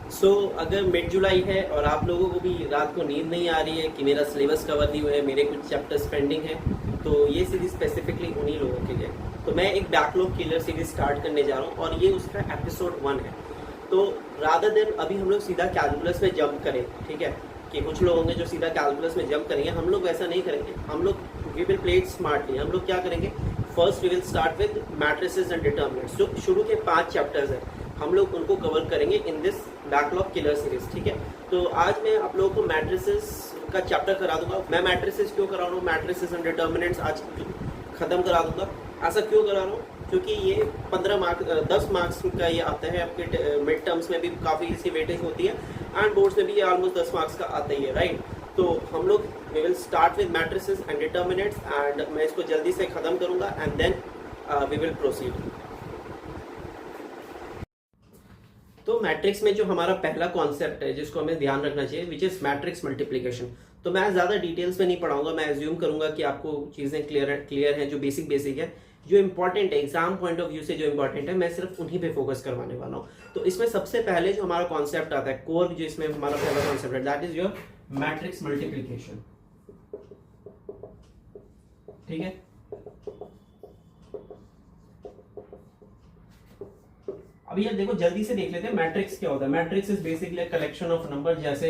अगर मिड जुलाई है और आप लोगों को भी रात को नींद नहीं आ रही है कि मेरा सिलेबस कवर नहीं हुआ है, मेरे कुछ चैप्टर्स पेंडिंग है, तो ये सीरीज स्पेसिफिकली उन्हीं लोगों के लिए। तो मैं एक बैकलॉग किलर सीरीज स्टार्ट करने जा रहा हूँ और ये उसका एपिसोड 1 है। तो रादर देन अभी हम लोग सीधा कैलकुलस में जंप करें, ठीक है, कि कुछ लोग होंगे जो सीधा कैलकुलस में जंप करेंगे, हम लोग वैसा नहीं करेंगे। हम लोग we will play it smartly. हम लोग क्या करेंगे, first we will start with matrices and determinants. जो शुरू के 5 चैप्टर्स हैं हम लोग उनको कवर करेंगे in this backlog killer series, ठीक है। तो आज मैं आप लोगों को मैट्रिसेस का चैप्टर करा दूंगा। मैं मैट्रिसेस क्यों करा रहा हूँ, मैट्रिसेस एंड डिटर्मिनेंट्स आज खत्म करा दूंगा। ऐसा क्यों करा रहा हूँ, क्योंकि ये 10 मार्क्स का ये आता है। आपके मिड टर्म्स में भी काफ़ी इसकी वेटेज होती है एंड बोर्ड्स में भी ये ऑलमोस्ट 10 मार्क्स का आता ही है, राइट। तो हम लोग we will start with matrices and determinants and मैं इसको जल्दी से ख़त्म करूँगा and then we will proceed. तो मैट्रिक्स में जो हमारा पहला कॉन्सेप्ट है जिसको हमें ध्यान रखना चाहिए, विच इज मैट्रिक्स मल्टीप्लिकेशन। तो मैं ज़्यादा डिटेल्स में नहीं पढ़ाऊंगा, मैं एज्यूम करूंगा कि आपको चीज़ें क्लियर हैं। जो बेसिक है, जो इंपॉर्टेंट है एग्जाम पॉइंट ऑफ व्यू से, जो इंपॉर्टेंट है, मैं सिर्फ उन्हीं पे फोकस करवाने वाला हूँ। तो इसमें सबसे पहले जो हमारा कॉन्सेप्ट आता है, कोर जो इसमें हमारा पहला कॉन्सेप्ट है, that is your matrix multiplication, ठीक है। अभी यार देखो जल्दी से देख लेते हैं मैट्रिक्स क्या होता है। Matrix is basically collection of number, जैसे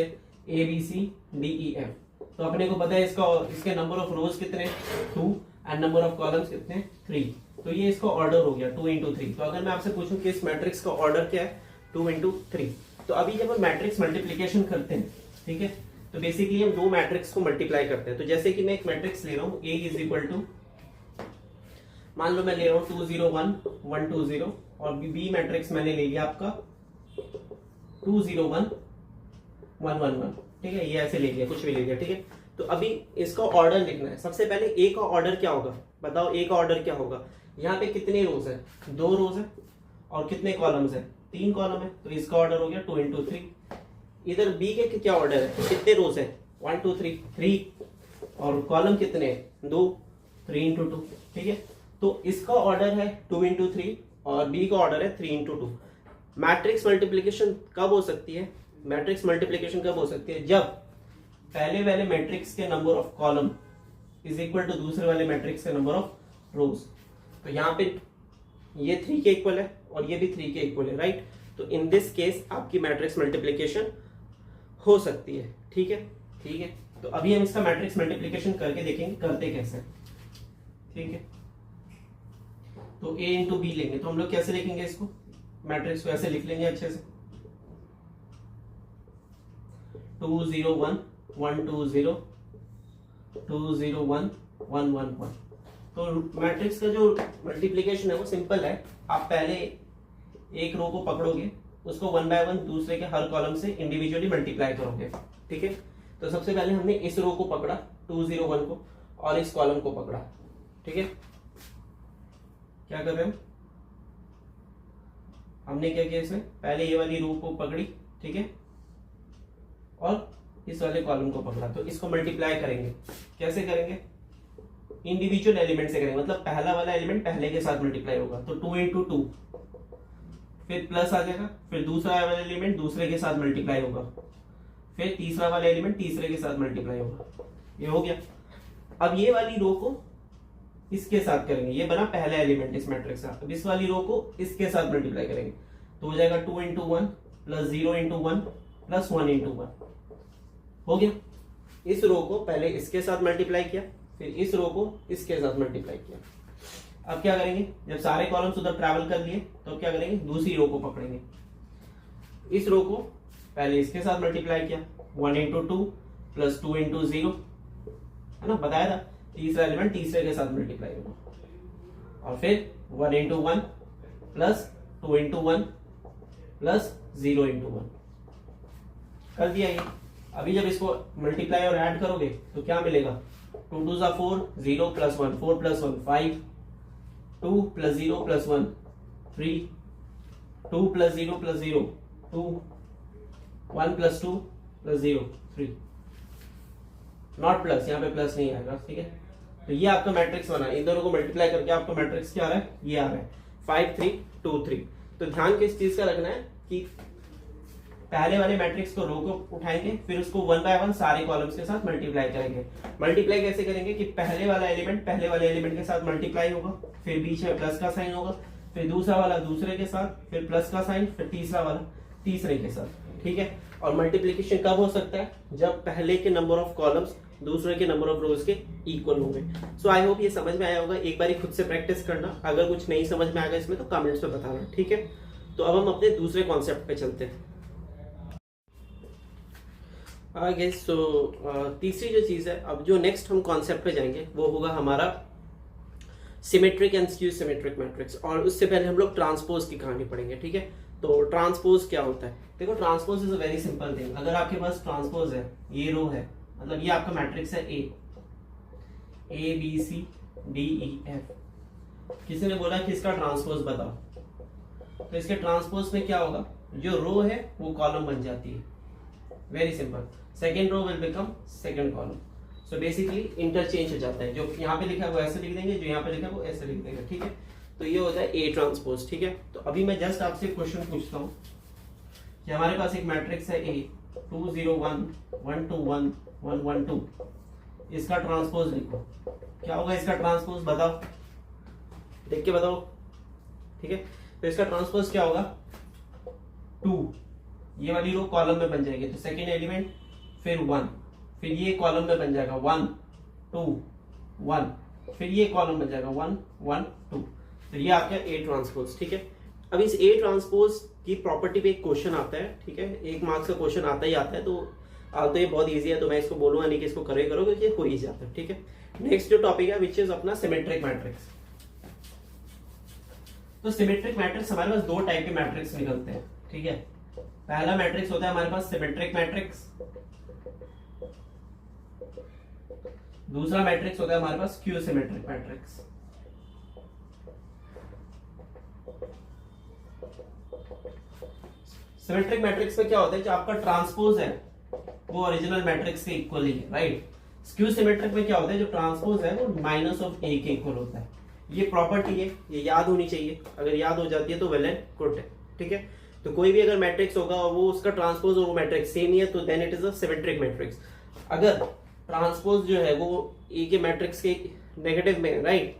A B C D E F. तो अपने को पता है इसके नंबर ऑफ रोज कितने, 2 एंड नंबर ऑफ कॉलम्स कितने, 3। तो ये इसका ऑर्डर हो गया 2 into 3। तो अगर मैं आपसे पूछूं कि इस मैट्रिक्स का ऑर्डर क्या है, 2 into 3। तो अभी जब हम मैट्रिक्स मल्टीप्लीकेशन करते हैं, ठीक है, तो बेसिकली हम 2 मैट्रिक्स को मल्टीप्लाई करते हैं। तो जैसे कि मैं एक मैट्रिक्स ले रहा हूँ, ए इज इक्वल टू, मान लो मैं ले रहा हूँ 2 0 1 1 2 0, और बी मैट्रिक्स मैंने ले लिया आपका 2 0 1 1 1 1, ठीक है। ये ऐसे ले लिया, कुछ भी ले लिया, ठीक है। तो अभी इसका ऑर्डर लिखना है। सबसे पहले ए का ऑर्डर क्या होगा, बताओ ए का ऑर्डर क्या होगा। यहाँ पे कितने रोज है, 2 रोज है, और कितने कॉलम्स है, 3 कॉलम है। तो इसका ऑर्डर हो गया 2 into 3। इधर बी के क्या ऑर्डर है, कितने रोज है, 1 2 3 3, और कॉलम कितने हैं, 2, 3 into 2, ठीक है। तो इसका ऑर्डर है 2 into 3 और बी का ऑर्डर है 3 into 2। मैट्रिक्स मल्टीप्लिकेशन कब हो सकती है, मैट्रिक्स मल्टीप्लिकेशन कब हो सकती है, जब पहले वाले मैट्रिक्स के number of column is equal to दूसरे वाले मैट्रिक्स के नंबर ऑफ रोज। तो यहाँ पे ये 3 के इक्वल है और ये भी 3 के इक्वल है, राइट। तो इन दिस केस आपकी मैट्रिक्स मल्टीप्लिकेशन हो सकती है, ठीक है, ठीक है। तो अभी हम इसका मैट्रिक्स मल्टीप्लिकेशन करके देखेंगे करते कैसे, ठीक है। तो a इंटू बी लेंगे, तो हम लोग कैसे लिखेंगे इसको, मैट्रिक्स को ऐसे लिख लेंगे अच्छे से, 2 0 1 1 2 0 2 0 1 1 1 1। तो मैट्रिक्स का जो मल्टीप्लिकेशन है वो सिंपल है। आप पहले एक रो को पकड़ोगे, उसको 1 by 1 दूसरे के हर कॉलम से इंडिविजुअली मल्टीप्लाई करोगे, ठीक है। तो सबसे पहले हमने इस रो को पकड़ा 2 0 1 को, और इस कॉलम को पकड़ा, ठीक है। क्या कर रहे हो, हमने क्या किया इसमें, पहले ये वाली रो को पकड़ी, ठीक है, और इस वाले कॉलम को पकड़ा। तो इसको मल्टीप्लाई करेंगे, कैसे करेंगे, इंडिविजुअल एलिमेंट से करेंगे। मतलब पहला वाला एलिमेंट पहले के साथ मल्टीप्लाई होगा, तो 2 into 2, फिर प्लस आ जाएगा, फिर दूसरा वाला एलिमेंट दूसरे के साथ मल्टीप्लाई होगा, फिर तीसरा वाला एलिमेंट तीसरे के साथ मल्टीप्लाई होगा। ये हो गया। अब ये वाली रो को इसके साथ करेंगे, ये बना पहला एलिमेंट इस मैट्रिक्स का। अब इस वाली रो को इसके साथ मल्टीप्लाई करेंगे, तो हो जाएगा 2 into 1 plus 0 into 1 plus 1 into 1, हो गया। इस रो को पहले इसके साथ मल्टीप्लाई किया, फिर इस रो को इसके साथ मल्टीप्लाई किया। अब क्या करेंगे, जब सारे कॉलम्स उधर ट्रैवल कर लिए तो क्या करेंगे, दूसरी रो को पकड़ेंगे। इस रो को पहले इसके साथ मल्टीप्लाई किया, 1 into 2 प्लस 2 into 0, है ना, बताया था। तीसरा एलिमेंट तीसरे के साथ मल्टीप्लाई होगा, और फिर 1 into 1 plus 2 into 1 plus 0 into 1 कर दिया ये। अभी जब इसको मल्टीप्लाई और ऐड करोगे तो क्या मिलेगा, 2 2 4 0 plus 1 4 plus 1 5 2 plus 0 plus 1 3 2 plus 0 plus 0 2 1 plus 2 plus 0 3, not plus, यहाँ पे प्लस नहीं आएगा, ठीक है। तो ये आपका मैट्रिक्स बना। इन दोनों को मल्टीप्लाई करके आपका मैट्रिक्स क्या आ रहा है, ये आ रहा है 5 3 2 3। तो ध्यान किस चीज का रखना है कि पहले वाले मैट्रिक्स को रो को उठाएंगे, फिर उसको 1 बाय 1 सारे कॉलम्स के साथ मल्टीप्लाई करेंगे। मल्टीप्लाई कैसे करेंगे कि पहले वाला एलिमेंट पहले वाले एलिमेंट के साथ मल्टीप्लाई होगा, फिर बीच में प्लस का साइन होगा, फिर दूसरा वाला दूसरे के साथ, फिर प्लस का साइन, फिर तीसरा वाला तीसरे के साथ, ठीक है। और मल्टीप्लीकेशन कब हो सकता है? जब पहले के नंबर ऑफ कॉलम्स दूसरे के नंबर ऑफ रोज के इक्वल होंगे। सो आई होप ये समझ में आया होगा। एक बार खुद से प्रैक्टिस करना, अगर कुछ नहीं समझ में आएगा इसमें तो कमेंट्स में बताना, ठीक है। तो अब हम अपने दूसरे कॉन्सेप्ट पे चलते हैं। आगे तीसरी जो चीज है, अब जो नेक्स्ट हम कॉन्सेप्ट पे जाएंगे वो होगा हमारा symmetric and skew symmetric matrix. और उससे पहले हम लोग ट्रांसपोज की कहानी पढ़ेंगे, ठीक है। तो ट्रांसपोज क्या होता है? देखो, transpose is a very simple thing. अगर आपके पास ट्रांसपोज है, ये रो है, मतलब ये आपका मैट्रिक्स है A B C D E F. किसी ने बोला कि इसका ट्रांसपोज बताओ, तो इसके ट्रांसपोज में क्या होगा? जो रो है वो कॉलम बन जाती है, very simple. Second row will become second column. So basically interchange हो जाता है, जो यहाँ पे लिखा है वो ऐसे लिख देंगे, जो यहाँ पे लिखा है वो ऐसे लिख देंगे, ठीक है। तो ये होता है ए ट्रांसपोज, ठीक है। तो अभी मैं जस्ट आपसे क्वेश्चन पूछता हूँ कि हमारे पास एक मैट्रिक्स है ए 2 0 1 1 2 1 1 1 2, इसका ट्रांसपोज लिखो। क्या होगा इसका ट्रांसपोज? बताओ, देख के बताओ, ठीक है। तो इसका ट्रांसपोज क्या होगा? 2, ये वाली रो कॉलम में बन जाएगी, तो सेकेंड एलिमेंट, फिर 1, फिर ये कॉलम में बन जाएगा 1 2 1, फिर ये कॉलम बन जाएगा 1 1 2। तो ये आपका ए ट्रांसपोज, ठीक है। अब इस ए ट्रांसपोज की प्रॉपर्टी पे एक क्वेश्चन आता है, ठीक है। 1 मार्क्स का क्वेश्चन आता ही आता है, तो ये बहुत इजी है, तो मैं इसको बोलूंगा नहीं कि इसको करो क्योंकि हो ही जाता है, ठीक है। नेक्स्ट जो टॉपिक है विच इज अपना सिमेट्रिक मैट्रिक्स। तो सिमेट्रिक मैट्रिक्स हमारे पास दो टाइप के मैट्रिक्स निकलते हैं, ठीक है। पहला मैट्रिक्स होता है हमारे पास सिमेट्रिक मैट्रिक्स, दूसरा मैट्रिक्स होता है हमारे पास skew symmetric matrix. Symmetric matrix में क्या होता है? जो आपका ट्रांसपोज है वो ओरिजिनल मैट्रिक्स के इक्वल ही है, राइट। स्क्यू सिमेट्रिक में क्या होता है? जो ट्रांसपोज है वो माइनस ऑफ ए के इक्वल होता है। ये प्रॉपर्टी है, ये याद होनी चाहिए। अगर याद हो जाती है तो वेल एंड गुड है, ठीक है। तो कोई भी अगर मैट्रिक्स होगा और वो उसका ट्रांसपोज और वो मैट्रिक्स सेम ही है, तो then it is a symmetric matrix. अगर ट्रांसपोज जो है वो ए के मैट्रिक्स के नेगेटिव में, राइट,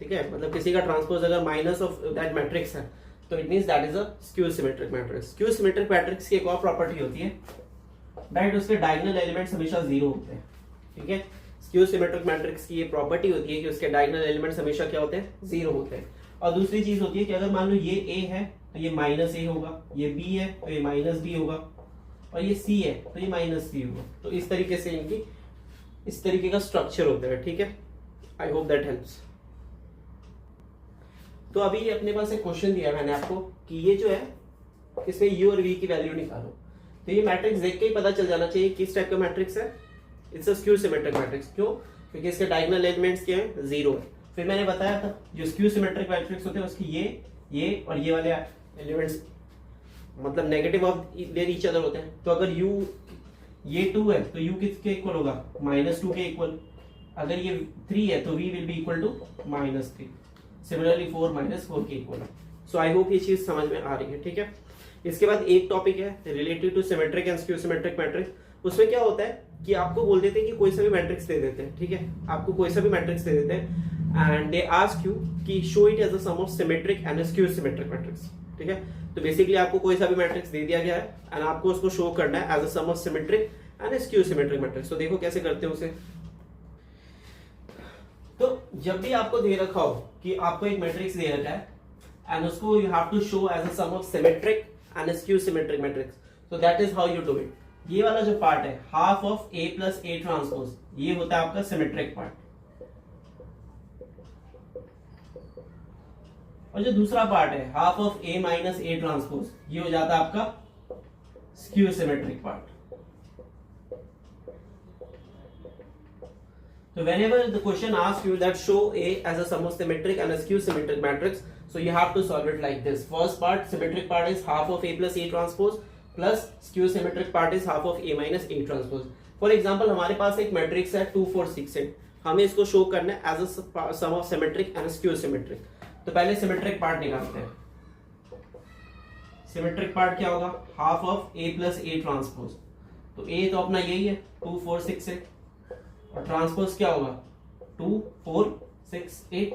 ठीक है, मतलब किसी का ट्रांसपोज अगर माइनस ऑफ दैट मैट्रिक्स है, तो it means that is a skew symmetric matrix. Skew symmetric matrix की एक और प्रॉपर्टी होती है, दैट उसके डायगोनल एलिमेंट्स हमेशा 0 होते हैं, ठीक है। स्क्यू सिमेट्रिक मैट्रिक्स की ये प्रॉपर्टी होती है कि उसके डायगोनल एलिमेंट्स हमेशा क्या होते हैं? 0 होते हैं। और दूसरी चीज होती है कि अगर मान लो ये ए है तो ये माइनस ए होगा, ये बी है तो ये माइनस बी होगा, और ये सी है तो ये माइनस सी होगा। तो इस तरीके से इनकी इस तरीके का स्ट्रक्चर होता है, ठीक है। I hope that helps. तो अभी अपने पास एक क्वेश्चन दिया मैंने आपको कि ये जो है इसमें यू और वी की वैल्यू निकालो। तो ये मैट्रिक्स देख के ही पता चल जाना चाहिए किस टाइप का मैट्रिक्स है। It's a skew symmetric matrix. क्यों? क्योंकि इसके डायगोनल एलिमेंट्स क्या है? 0 है। फिर मैंने बताया था जो स्क्यू सिमेट्रिक मैट्रिक्स होते हैं उसकी ये और ये वाले एलिमेंट्स मतलब negative of their each other होते हैं। तो अगर ये 2 है तो u किसके इक्वल होगा? -2 के इक्वल। अगर ये 3 है तो v will be equal to -3। Similarly 4 -4 के इक्वल। सो आई होप ये चीज समझ में आ रही है, ठीक है। इसके बाद एक टॉपिक है related to symmetric and skew symmetric matrix. उसमें क्या होता है कि आपको बोल देते हैं कि कोई सा भी मैट्रिक्स दे देते हैं, ठीक है। आपको कोई सा भी मैट्रिक्स दे देते हैं एंड दे आस्क यू कि show it as a sum of symmetric and skew symmetric matrix, ठीक है। तो बेसिकली आपको कोई सा भी मैट्रिक्स दे दिया गया है एंड आपको उसको शो करना है as a sum of symmetric and skew symmetric matrix. तो देखो कैसे करते हैं उसे। तो जब भी आपको दे रखा हो कि आपको एक मैट्रिक्स दे रखा है एंड उसको you have to show as a sum of symmetric and skew symmetric matrix, so that is how you do it। ये वाला जो पार्ट है half of a plus a transpose, ये होता है आपका सिमेट्रिक पार्ट। और जो दूसरा पार्ट है half of a minus a transpose, ये हो जाता है आपका skew symmetric part. So whenever the question asks you that show A as a sum of symmetric and a skew symmetric matrix, so you have to solve it like this. First part, symmetric part is half of A plus A transpose plus skew symmetric part is half of A minus A transpose. For example, हमारे पास एक matrix है 2 4 6 8, हमें इसको show करना है as a sum of symmetric and skew symmetric। तो पहले symmetric part निकालते हैं। सिमेट्रिक पार्ट क्या होगा, half of A plus A transpose. तो ए तो अपना यही है 2 4 6 8 और ट्रांसपोज क्या होगा 2 4 6 8।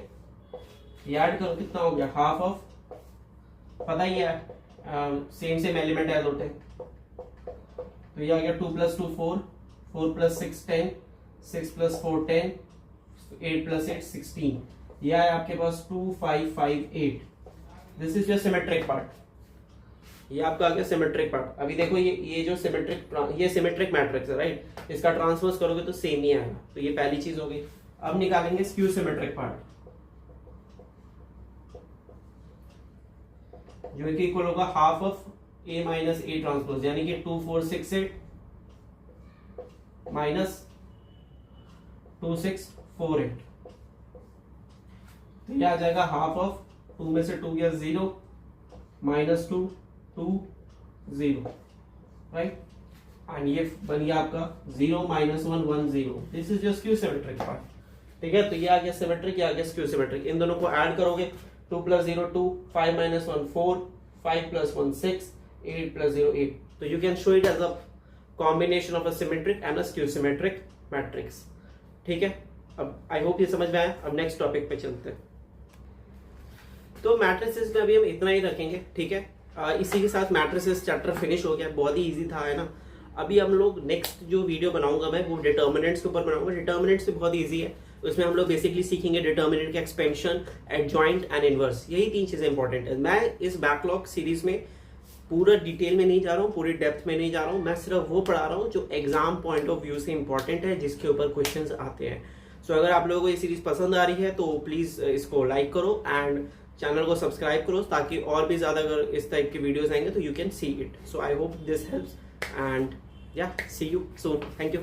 याद करो कितना हो गया, हाफ ऑफ, पता ही है सेम एलिमेंट है दो। तो ये आ गया 2 + 2 4, 4 + 6 10, 6 + 4 10, 8 + 8 16। ये है आपके पास 2 5 5 8। This is your symmetric part. ये आपका आ गया सिमेट्रिक पार्ट। अभी देखो ये जो सिमेट्रिक मैट्रिक्स है राइट, इसका ट्रांसपोज करोगे तो सेम ही आएगा। तो ये पहली चीज हो गई। अब निकालेंगे स्क्यू सिमेट्रिक पार्ट, जो कि इक्वल होगा half of a minus A transpose, यानी कि 2 4 6 8 माइनस 2 6 4 8। तो ये आ जाएगा हाफ ऑफ 2 में से 2 गया 0 माइनस 2 2 0 राइट, एंड ये बन गया आपका 0 minus 1 1 0। This is your skew symmetric part. ठीक है, तो ये आ गया सिमेट्रिक, ये आ गया स्क्यू सिमेट्रिक। इन दोनों को ऐड करोगे 2 + 0 2, 5 - 1 4, 5 + 1 6, 8 + 0 8। तो you can show it as a combination of a symmetric and a skew symmetric matrix। ठीक है, अब आई होप ये समझ में आया। अब नेक्स्ट टॉपिक पे चलते हैं। तो मैट्रिसेस में अभी हम इतना ही रखेंगे। ठीक है, इसी के साथ मैट्रिसेस चैप्टर फिनिश हो गया। बहुत ही इजी था, है ना। अभी हम लोग नेक्स्ट जो वीडियो बनाऊंगा मैं वो डिटर्मिनेंट्स के ऊपर बनाऊंगा। डिटर्मिनेंट्स से बहुत इजी है, उसमें हम लोग बेसिकली सीखेंगे डिटर्मिनेंट के एक्सपेंशन, एडजॉइंट एंड इनवर्स। यही 3 चीजें इंपॉर्टेंट है। मैं इस बैकलॉग सीरीज में पूरा डिटेल में नहीं जा रहा हूँ, पूरी डेप्थ में नहीं जा रहा हूँ। मैं सिर्फ वो पढ़ा रहा हूँ जो एग्जाम पॉइंट ऑफ व्यू से इंपॉर्टेंट है, जिसके ऊपर क्वेश्चंस आते हैं। सो अगर आप लोगों को ये सीरीज पसंद आ रही है तो प्लीज इसको लाइक करो एंड चैनल को सब्सक्राइब करो, ताकि और भी ज्यादा अगर इस टाइप के वीडियोस आएंगे तो you can see it. So I hope this helps and या सी यू सून। Thank you.